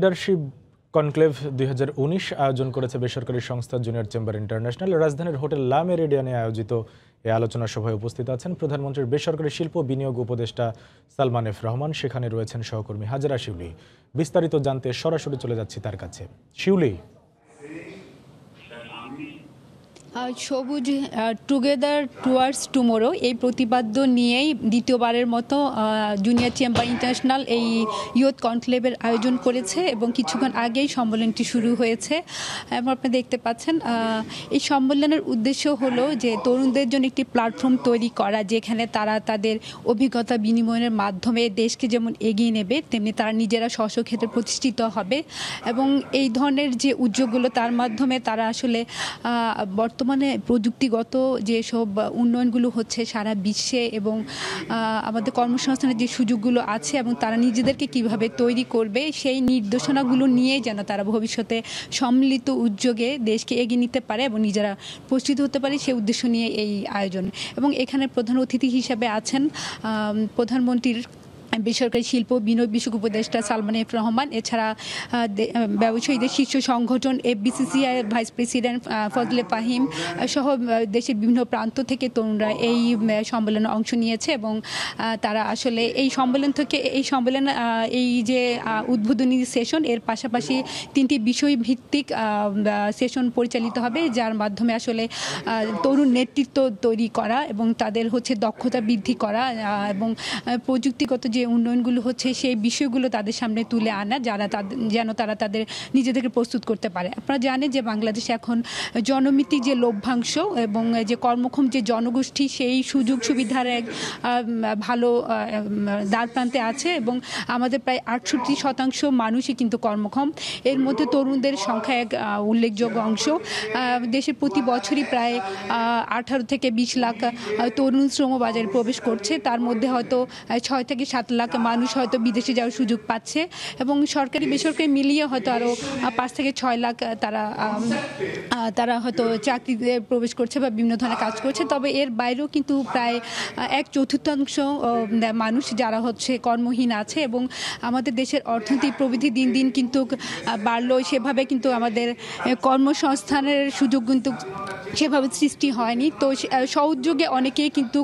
Leadership conclave 2019 আয়োজন করেছে বেসরকারি সংস্থা জুনিয়র চেম্বার ইন্টারন্যাশনাল। রাজধানীর হোটেল লা মেরিডিয়ানে আয়োজিত এই আলোচনা সভায় উপস্থিত আছেন প্রধানমন্ত্রীর বেসরকারি শিল্প বিনিয়োগ উপদেষ্টা সালমান এফ রহমান। সেখানে রয়েছেন সহকর্মী হাজেরা শিউলি। বিস্তারিত জানতে সরাসরি চলে যাচ্ছি তার কাছে। শিউলি, সবুজ টুগেদার টুয়ার্ডস টুমোরো এই প্রতিপাদ্য নিয়েই দ্বিতীয়বারের মতো জুনিয়র চেম্বার ইন্টারন্যাশনাল এই ইয়ুথ কনক্লেভের আয়োজন করেছে এবং কিছুক্ষণ আগেই সম্মেলনটি শুরু হয়েছে। এবং আপনি দেখতে পাচ্ছেন এই সম্মেলনের উদ্দেশ্য হলো যে তরুণদের জন্য একটি প্ল্যাটফর্ম তৈরি করা, যেখানে তারা তাদের অভিজ্ঞতা বিনিময়ের মাধ্যমে দেশকে যেমন এগিয়ে নেবে, তেমনি তারা নিজেরা স্ব ক্ষেত্রে প্রতিষ্ঠিত হবে। এবং এই ধরনের যে উদ্যোগগুলো, তার মাধ্যমে তারা আসলে বর্তমানে প্রযুক্তিগত যেসব উন্নয়নগুলো হচ্ছে সারা বিশ্বে এবং আমাদের কর্মসংস্থানের যে সুযোগগুলো আছে এবং তারা নিজেদেরকে কিভাবে তৈরি করবে, সেই নির্দেশনাগুলো নিয়ে যেন তারা ভবিষ্যতে সম্মিলিত উদ্যোগে দেশকে এগিয়ে নিতে পারে এবং নিজেরা প্রস্তুত হতে পারে, সেই উদ্দেশ্য নিয়ে এই আয়োজন। এবং এখানে প্রধান অতিথি হিসেবে আছেন প্রধানমন্ত্রীর বেসরকারি শিল্প বিনিয়োগ বিষয়ক উপদেষ্টা সালমান এফ রহমান, এছাড়া ব্যবসায়ীদের শীর্ষ সংগঠন FBCCI vice president Fazle Fahim সহ দেশের বিভিন্ন প্রান্ত থেকে তরুণরা এই সম্মেলনে অংশ নিয়েছে। এবং তারা আসলে এই সম্মেলন এই যে উদ্বোধনী সেশন, এর পাশাপাশি 3টি বিষয়ভিত্তিক সেশন পরিচালিত হবে, যার মাধ্যমে আসলে তরুণ নেতৃত্ব তৈরি করা এবং তাদের দক্ষতা বৃদ্ধি করা এবং প্রযুক্তিগত যে উন্নয়নগুলো হচ্ছে সেই বিষয়গুলো তাদের সামনে তুলে আনা, যেন তারা তাদের নিজেদেরকে প্রস্তুত করতে পারে। আপনারা জানেন যে বাংলাদেশে এখন জনমিতি যে লভ্যাংশ এবং যে কর্মক্ষম যে জনগোষ্ঠী, সেই সুযোগ সুবিধার এক ভালো দ্বার প্রান্তে আছে এবং আমাদের প্রায় 68% মানুষই কিন্তু কর্মক্ষম। এর মধ্যে তরুণদের সংখ্যা এক উল্লেখযোগ্য অংশ। দেশের প্রতি বছরই প্রায় 18 থেকে 20 লাখ তরুণ শ্রমবাজারে প্রবেশ করছে। তার মধ্যে হয়তো 6 থেকে 7 লাখ মানুষ হয়তো বিদেশে যাওয়ার সুযোগ পাচ্ছে এবং সরকারি বেসরকারি মিলিয়ে হয়তো আরও 5 থেকে 6 লাখ তারা হয়তো চাকরিতে প্রবেশ করছে বা বিভিন্ন ধরনের কাজ করছে। তবে এর বাইরেও কিন্তু প্রায় 1/4 মানুষ যারা কর্মহীন আছে এবং আমাদের দেশের অর্থনৈতিক প্রবৃদ্ধি দিন দিন কিন্তু বাড়লো, সেভাবে কিন্তু আমাদের কর্মসংস্থানের সুযোগ কিন্তু সেভাবে সৃষ্টি হয়নি। তো স্ব-উদ্যোগে অনেকেই কিন্তু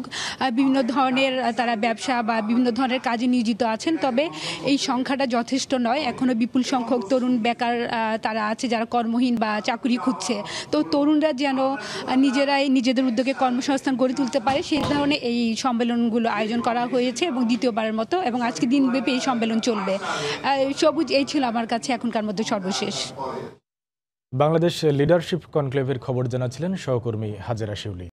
বিভিন্ন ধরনের তারা ব্যবসা বা বিভিন্ন ধরনের কাজে নিয়োজিত আছেন, তবে এই সংখ্যাটা যথেষ্ট নয়। এখনও বিপুল সংখ্যক তরুণ বেকার তারা আছে যারা কর্মহীন বা চাকরি খুঁজছে। তো তরুণরা যেন নিজেরাই নিজেদের উদ্যোগে কর্মসংস্থান গড়ে তুলতে পারে, সেই ধরনের এই সম্মেলনগুলো আয়োজন করা হয়েছে এবং দ্বিতীয়বারের মতো, এবং আজকে দিনব্যাপী এই সম্মেলন চলবে। সবুজ, এই ছিল আমার কাছে এখনকার মধ্যে সর্বশেষ। বাংলাদেশ লিডারশিপ কনক্লেভের খবর জানাচ্ছিলেন সহকর্মী হাজেরা শিউলি।